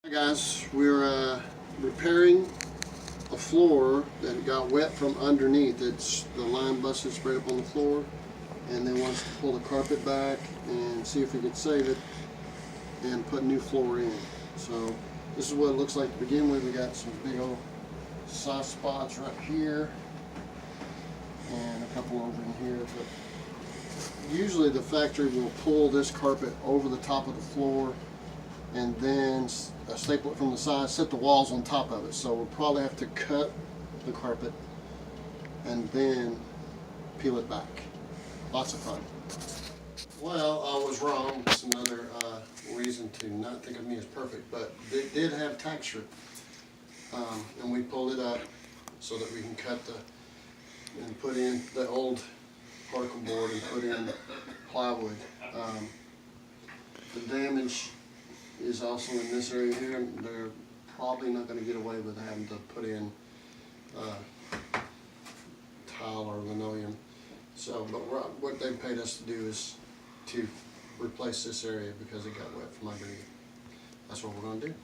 Hi guys, we're repairing a floor that got wet from underneath. The line busted straight up on the floor, and they want us to pull the carpet back and see if we could save it and put new floor in. So this is what it looks like to begin with. We got some big old soft spots right here and a couple over in here, but usually the factory will pull this carpet over the top of the floor and then staple it from the side, set the walls on top of it. So we'll probably have to cut the carpet and then peel it back. Lots of fun. Well, I was wrong. That's another reason to not think of me as perfect, but it did have tack strip. And we pulled it up so that we can cut and put in the old particle board and put in plywood. The damage is also in this area here, and they're probably not going to get away with having to put in tile or linoleum. So, but what they paid us to do is to replace this area because it got wet from underneath. That's what we're going to do.